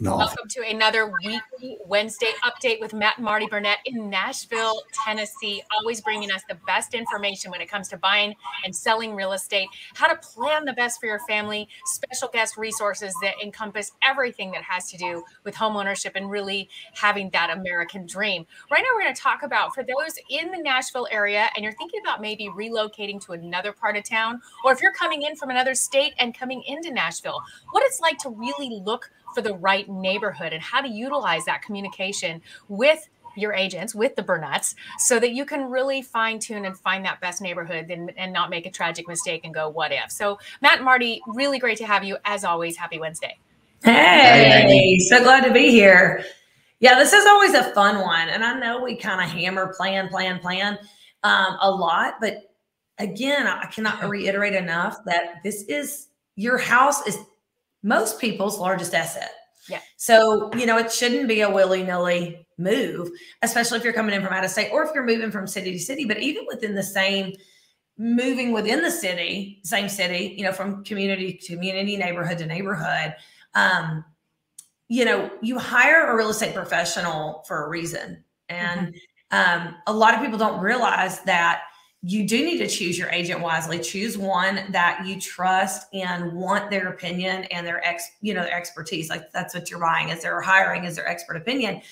Welcome to another weekly Wednesday update with Matt and Marty Burnett in Nashville, Tennessee, always bringing us the best information when it comes to buying and selling real estate, how to plan the best for your family, special guest resources that encompass everything that has to do with home ownership and really having that American dream. Right now, we're going to talk about, for those in the Nashville area and you're thinking about maybe relocating to another part of town, or if you're coming in from another state and coming into Nashville, what it's like to really look for the right neighborhood and how to utilize that communication with your agents, with the Burnetts, so that you can really fine tune and find that best neighborhood and not make a tragic mistake and go, what if? So Matt and Marty, really great to have you. As always, happy Wednesday. Hey, so glad to be here. Yeah, this is always a fun one. And I know we kind of hammer plan a lot, but again, I cannot reiterate enough that this is, your house is most people's largest asset. Yeah. So, it shouldn't be a willy-nilly move, especially if you're coming in from out of state or if you're moving from city to city, but even within the same, moving within the city, same city, from community to community, neighborhood to neighborhood, you hire a real estate professional for a reason. And a lot of people don't realize that you do need to choose your agent wisely. Choose one that you trust and want their opinion and their expertise. Like that's what you're buying, is their hiring, is their expert opinion.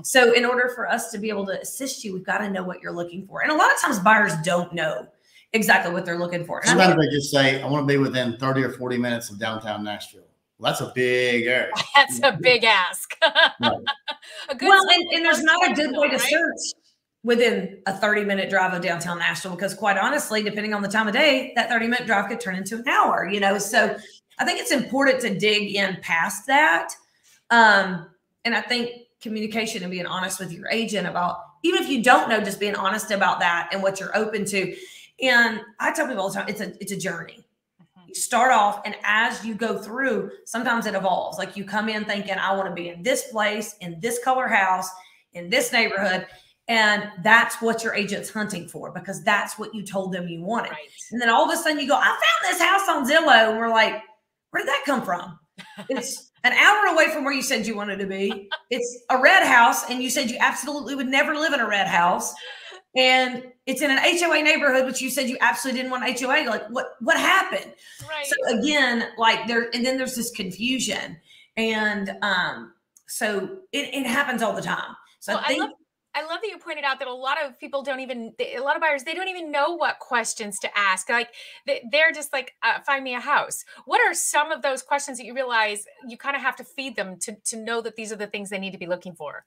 So in order for us to be able to assist you, we've got to know what you're looking for. And a lot of times buyers don't know exactly what they're looking for. Sometimes they just say, I want to be within 30 or 40 minutes of downtown Nashville. Well, that's a big area. That's a big ask. Right. And there's not a good way to search within a 30-minute drive of downtown Nashville, because quite honestly, depending on the time of day, that 30-minute drive could turn into an hour, So I think it's important to dig in past that. And I think communication and being honest with your agent about, even if you don't know, just being honest about that and what you're open to. And I tell people all the time, it's a journey. You start off, and as you go through, sometimes it evolves. Like you come in thinking, I want to be in this place, in this color house, in this neighborhood. And that's what your agent's hunting for, because that's what you told them you wanted. Right. And then all of a sudden you go, I found this house on Zillow. And we're like, where did that come from? It's an hour away from where you said you wanted to be. It's a red house. And you said you absolutely would never live in a red house. And it's in an HOA neighborhood, which you said you absolutely didn't want HOA. Like what happened? Right. So again, and then there's this confusion. And so it happens all the time. So I love that you pointed out that a lot of people a lot of buyers, they don't even know what questions to ask. Like they're just like, find me a house. What are some of those questions that you realize you kind of have to feed them to know that these are the things they need to be looking for?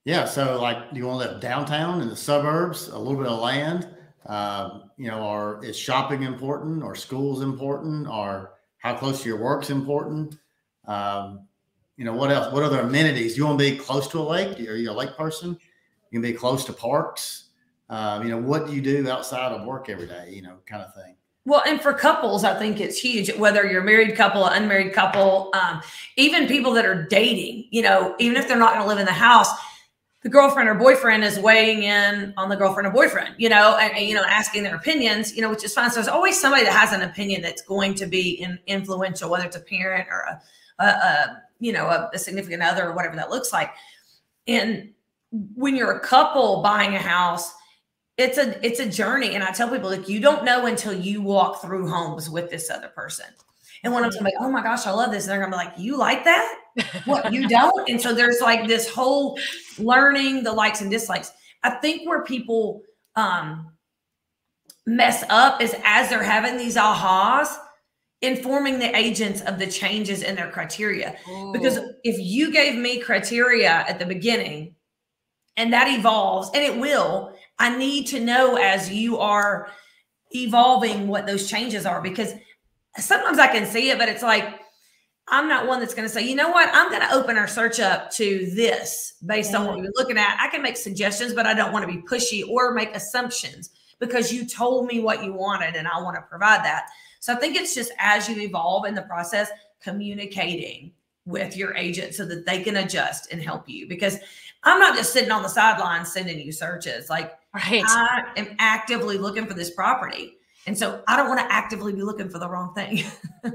Yeah. So like, do you want to live downtown in the suburbs, a little bit of land, or is shopping important, or school's important, or how close to your work's important? What else? What other amenities? You want to be close to a lake? Are you a lake person? You can be close to parks. What do you do outside of work every day? Kind of thing. Well, and for couples, I think it's huge, whether you're a married couple, an unmarried couple, even people that are dating, even if they're not going to live in the house, the girlfriend or boyfriend is weighing in on the girlfriend or boyfriend, and asking their opinions, which is fine. So there's always somebody that has an opinion that's going to be influential, whether it's a parent or a significant other or whatever that looks like. And when you're a couple buying a house, it's a journey. And I tell people, like, you don't know until you walk through homes with this other person. And when I'm like, oh my gosh, I love this. And they're gonna be like, you like that? What, you don't? And so there's like this whole learning the likes and dislikes. I think where people mess up is as they're having these ahas, informing the agents of the changes in their criteria. Ooh. Because if you gave me criteria at the beginning and that evolves, and it will, I need to know as you are evolving what those changes are, because sometimes I can see it, but it's like, I'm not one that's going to say, you know what, I'm going to open our search up to this based on what you're looking at. I can make suggestions, but I don't want to be pushy or make assumptions because you told me what you wanted and I want to provide that. So I think it's just as you evolve in the process, communicating with your agent so that they can adjust and help you, because I'm not just sitting on the sidelines sending you searches. Like, I am actively looking for this property. And so I don't want to actively be looking for the wrong thing.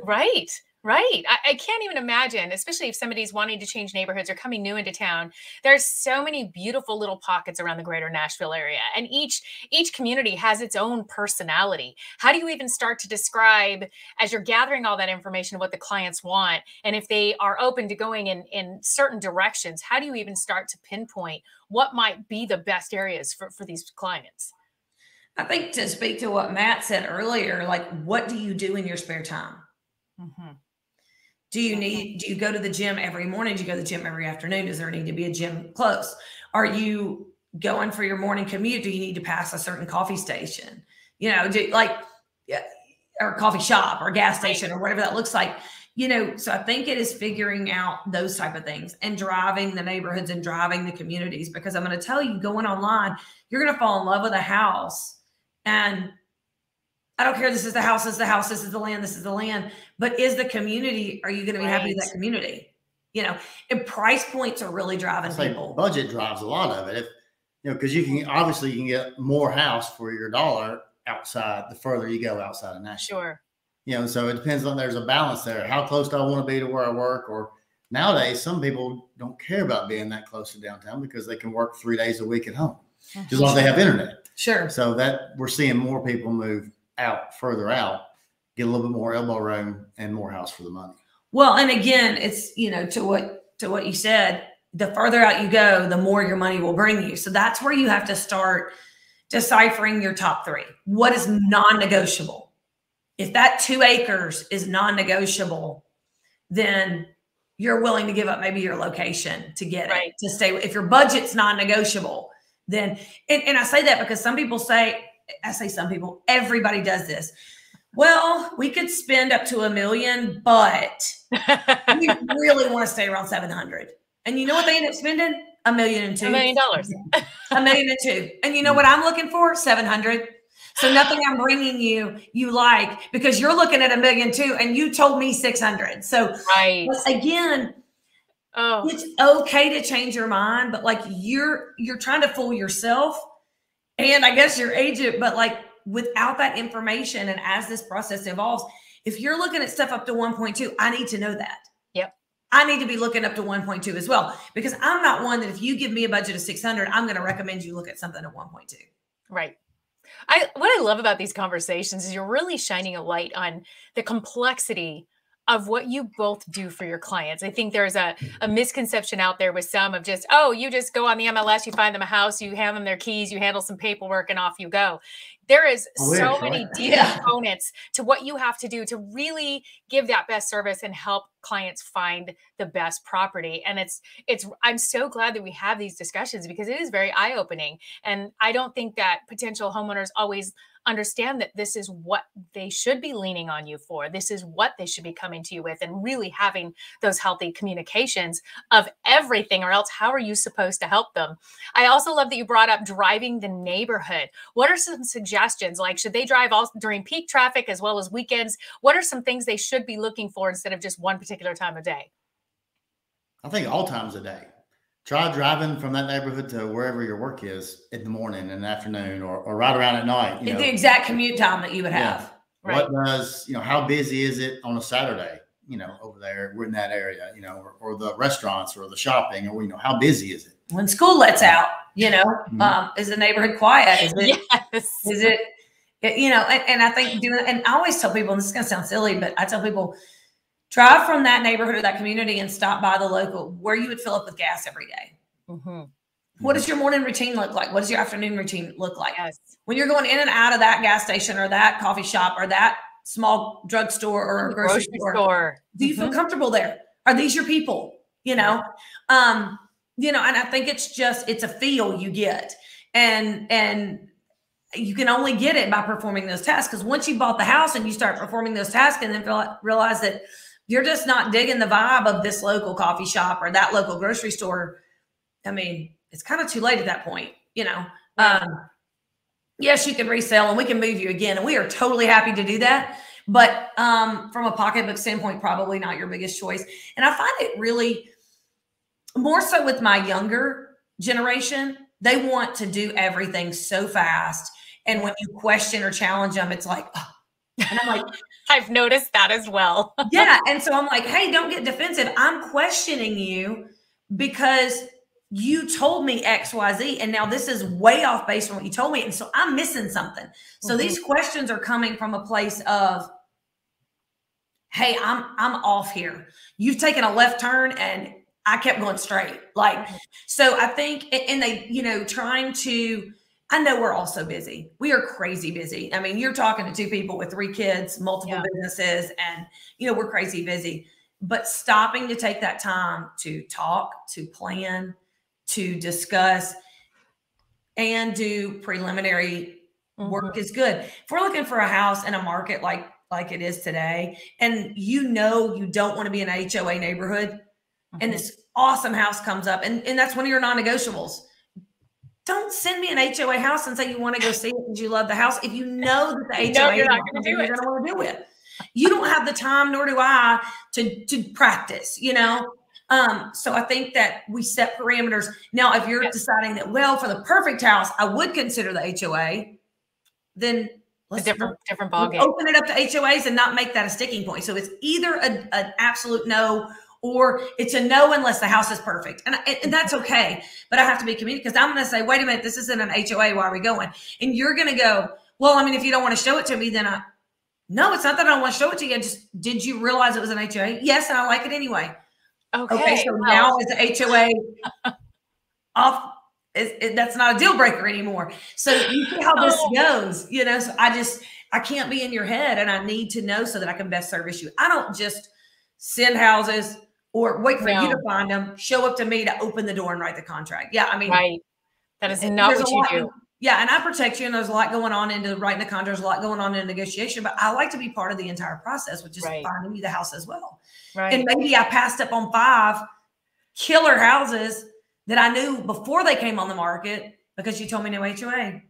Right. Right. I can't even imagine, especially if somebody's wanting to change neighborhoods or coming new into town. There's so many beautiful little pockets around the greater Nashville area, and each community has its own personality. How do you even start to describe, as you're gathering all that information, what the clients want, and if they are open to going in certain directions, how do you even start to pinpoint what might be the best areas for these clients? I think, to speak to what Matt said earlier, like, what do you do in your spare time? Do you go to the gym every morning? Do you go to the gym every afternoon? Does there need to be a gym close? Are you going for your morning commute? Do you need to pass a certain coffee station? You know, or coffee shop or gas station or whatever that looks like. You know, so I think it is figuring out those type of things and driving the neighborhoods and driving the communities, because I'm going to tell you, going online, you're going to fall in love with a house, and I don't care. This is the house, this is the house, this is the land, this is the land. But is the community, are you going to be happy with that community? You know, and price points are really driving people. Budget drives a lot of it. If, you know, because you can get more house for your dollar outside the further you go outside of Nashville. Sure. You know, so it depends on, there's a balance there. How close do I want to be to where I work? Or nowadays, some people don't care about being that close to downtown because they can work 3 days a week at home, as long as they have internet. Sure. So that we're seeing more people move out, further out, get a little bit more elbow room and more house for the money. Well, and again, it's, you know, to what you said, the further out you go, the more your money will bring you. So that's where you have to start deciphering your top three. What is non-negotiable? If that 2 acres is non-negotiable, then you're willing to give up maybe your location to get it, to stay. If your budget's non-negotiable, then, and I say that because some people say, some people, everybody does this. Well, we could spend up to $1 million, but we really want to stay around 700. And you know what they end up spending? $1.2 million. $1 million. $1.2 million. And you know what I'm looking for? 700. So nothing I'm bringing you like, because you're looking at $1.2 million and you told me 600. So again, it's okay to change your mind, but like you're trying to fool yourself and I guess your agent, but like without that information, and as this process evolves, if you're looking at stuff up to 1.2, I need to know that. Yep. I need to be looking up to 1.2 as well, because I'm not one that if you give me a budget of 600, I'm going to recommend you look at something at 1.2. Right. What I love about these conversations is you're really shining a light on the complexity of what you both do for your clients. I think there's a misconception out there with some of just, oh, you just go on the MLS, you find them a house, you hand them their keys, you handle some paperwork, and off you go. There is so many deep components to what you have to do to really give that best service and help clients find the best property. And I'm so glad that we have these discussions, because it is very eye-opening. And I don't think that potential homeowners always understand that this is what they should be leaning on you for. This is what they should be coming to you with, and really having those healthy communications of everything, or else how are you supposed to help them? I also love that you brought up driving the neighborhood. What are some suggestions? Like, should they drive all during peak traffic as well as weekends? What are some things they should be looking for instead of just one particular time of day? I think all times of day. Try driving from that neighborhood to wherever your work is in the morning and afternoon, or right around at night. The exact commute time that you would have. Right. What does, how busy is it on a Saturday, over there, we're in that area, or the restaurants or the shopping, or, how busy is it? When school lets out, is the neighborhood quiet? Is it, is it, and I think and I always tell people, and this is going to sound silly, but I tell people, drive from that neighborhood or that community and stop by the local where you would fill up with gas every day. Mm-hmm. What does your morning routine look like? What does your afternoon routine look like? Yes. When you're going in and out of that gas station or that coffee shop or that small drugstore or grocery store, do you feel comfortable there? Are these your people? And I think it's a feel you get, and you can only get it by performing those tasks. Because once you bought the house and you start performing those tasks, and then realize that you're just not digging the vibe of this local coffee shop or that local grocery store, I mean, it's kind of too late at that point, Yes, you can resell and we can move you again. And we are totally happy to do that. But from a pocketbook standpoint, probably not your biggest choice. And I find it really more so with my younger generation. They want to do everything so fast. And when you question or challenge them, it's like, oh. And I'm like, I've noticed that as well. Yeah. And so I'm like, hey, don't get defensive. I'm questioning you because you told me X, Y, Z, and now this is way off based on what you told me. And so I'm missing something. So these questions are coming from a place of, hey, I'm off here. You've taken a left turn and I kept going straight. Like, so I think, and they, you know, trying to, I know we're all so busy. We are crazy busy. I mean, you're talking to two people with 3 kids, multiple businesses, and, you know, we're crazy busy. But stopping to take that time to talk, to plan, to discuss, and do preliminary work is good. If we're looking for a house in a market like it is today, and you know you don't want to be in an HOA neighborhood, and this awesome house comes up, and that's one of your non-negotiables. Don't send me an HOA house and say you want to go see it because you love the house. If you know that the HOA you're not going to do it, you're going to want to do it. You don't have the time, nor do I, to practice, you know? So I think that we set parameters. Now, if you're deciding that, well, for the perfect house, I would consider the HOA, then let's different ballgame. Open it up to HOAs and not make that a sticking point. So it's either an absolute no, or it's a no unless the house is perfect. And that's okay. But I have to be committed, because I'm going to say, wait a minute, this isn't an HOA. Why are we going? And you're going to go, well, I mean, if you don't want to show it to me, then no, it's not that I don't want to show it to you. Did you realize it was an HOA? Yes. And I like it anyway. Okay. So now is the HOA off? That's not a deal breaker anymore. So you see how this goes, you know? So I can't be in your head, and I need to know so that I can best service you. I don't just send houses or wait for you to find them, show up to me to open the door and write the contract. Yeah. I mean, that is not what you do. Yeah. And I protect you, and there's a lot going on into writing the contract. There's a lot going on in negotiation, but I like to be part of the entire process, which is finding you the house as well. Right. And maybe I passed up on 5 killer houses that I knew before they came on the market because you told me no HOA.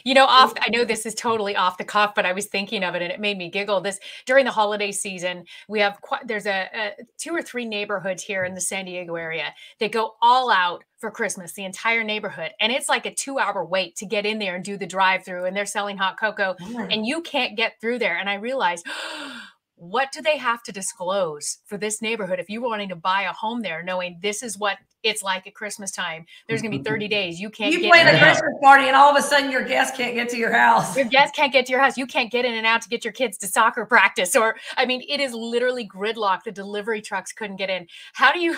You know, I know this is totally off the cuff, but I was thinking of it and it made me giggle. During the holiday season, we have there's 2 or 3 neighborhoods here in the San Diego area that go all out for Christmas, the entire neighborhood. And it's like a 2-hour wait to get in there and do the drive-through, and they're selling hot cocoa and you can't get through there. And I realized, what do they have to disclose for this neighborhood if you were wanting to buy a home there, knowing this is what it's like at Christmas time? There's going to be 30 days. You plan a Christmas party, and all of a sudden your guests can't get to your house. Your guests can't get to your house. You can't get in and out to get your kids to soccer practice. Or, I mean, it is literally gridlock. The delivery trucks couldn't get in. How do you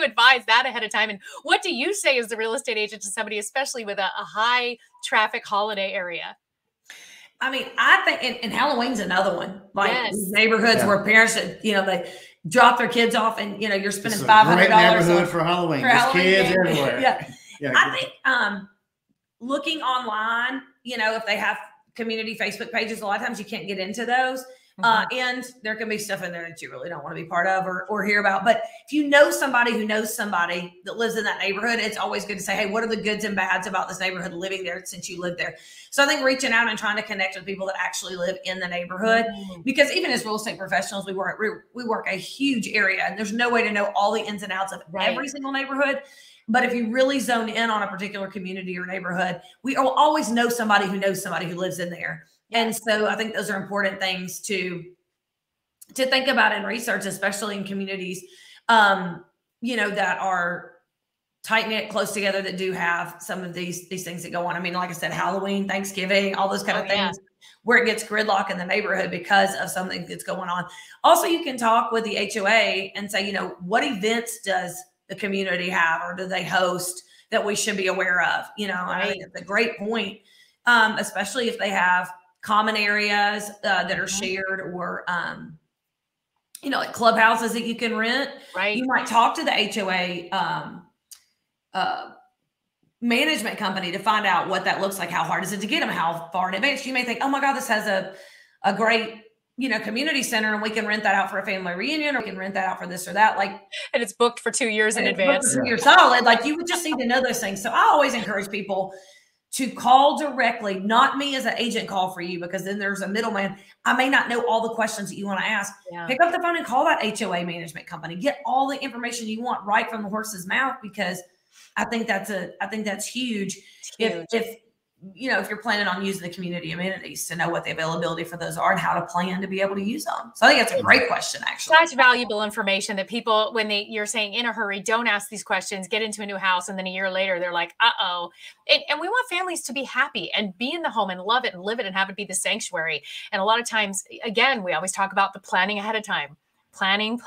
advise that ahead of time? And what do you say as the real estate agent to somebody, especially with a high traffic holiday area? I mean, I think, and Halloween's another one. Like neighborhoods where parents, you know, they drop their kids off, and you know, you're spending $500 neighborhood for Halloween. There's kids everywhere. I think looking online, you know, if they have community Facebook pages, a lot of times you can't get into those. And there can be stuff in there that you really don't want to be part of or hear about. But if you know somebody who knows somebody that lives in that neighborhood, it's always good to say, hey, what are the goods and bads about this neighborhood living there since you live there? So I think reaching out and trying to connect with people that actually live in the neighborhood, because even as real estate professionals, we work a huge area, and there's no way to know all the ins and outs of every single neighborhood. But if you really zone in on a particular community or neighborhood, we will always know somebody who knows somebody who lives in there. And so I think those are important things to think about and research, especially in communities, you know, that are tight-knit, close together, that do have some of these things that go on. I mean, like I said, Halloween, Thanksgiving, all those kind of things where it gets gridlock in the neighborhood because of something that's going on. Also, you can talk with the HOA and say, you know, what events does the community have, or do they host that we should be aware of? You know, I think it's a great point, especially if they have common areas that are shared, or you know, like clubhouses that you can rent. You might talk to the HOA management company to find out what that looks like. How hard is it to get them? How far in advance? You may think, oh my God, this has a great, you know, community center, and we can rent that out for a family reunion, or we can rent that out for this or that. Like, and it's booked for 2 years in advance. You're solid. Like, you would just need to know those things. So I always encourage people, to call directly, not me as an agent call for you, because then there's a middleman. I may not know all the questions that you want to ask. Yeah. Pick up the phone and call that HOA management company. Get all the information you want right from the horse's mouth, because I think that's huge. If you know, if you're planning on using the community amenities, to know what the availability for those are and how to plan to be able to use them. So I think that's a great question, actually. Such valuable information that people, when you're saying in a hurry, don't ask these questions, get into a new house, and then a year later, they're like, uh-oh. And we want families to be happy and be in the home and love it and live it and have it be the sanctuary. And a lot of times, again, we always talk about the planning ahead of time. Planning.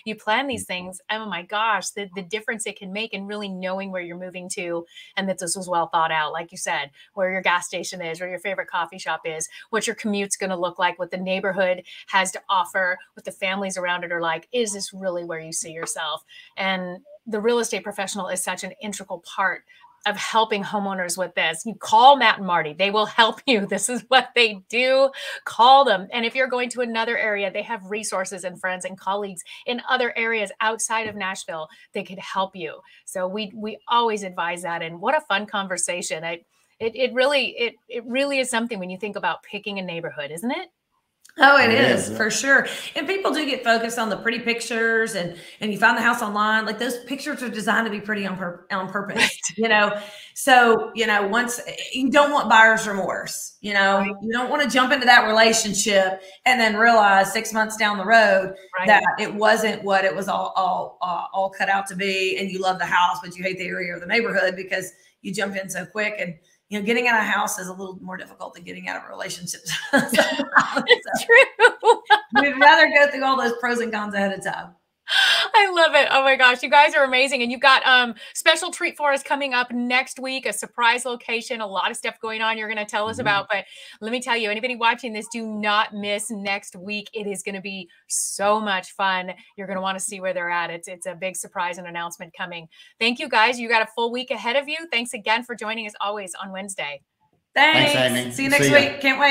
You plan these things. Oh my gosh, the difference it can make in really knowing where you're moving to, and that this was well thought out, like you said, where your gas station is, where your favorite coffee shop is, what your commute's going to look like, what the neighborhood has to offer, what the families around it are like. Is this really where you see yourself? And the real estate professional is such an integral part of helping homeowners with this. You call Matt and Marty. They will help you. This is what they do. Call them. And if you're going to another area, they have resources and friends and colleagues in other areas outside of Nashville that could help you. So we always advise that. And what a fun conversation. It really is something when you think about picking a neighborhood, isn't it? Oh, it is for sure. And people do get focused on the pretty pictures, and you find the house online. Like, those pictures are designed to be pretty on purpose, right. You know? So, you know, once you don't want buyer's remorse, you know, right. You don't want to jump into that relationship and then realize 6 months down the road right. that it wasn't what it was all cut out to be. And you love the house, but you hate the area or the neighborhood because you jumped in so quick. And, you know, getting out of a house is a little more difficult than getting out of a relationship. It's true. We'd rather go through all those pros and cons ahead of time. I love it. Oh my gosh, you guys are amazing. And you've got special treat for us coming up next week, a surprise location, a lot of stuff going on you're going to tell us about. But let me tell you, anybody watching this, do not miss next week. It is going to be so much fun. You're going to want to see where they're at. It's a big surprise and announcement coming. Thank you, guys. You got a full week ahead of you. Thanks again for joining us always on Wednesday. Thanks Amy. See you next week. Can't wait.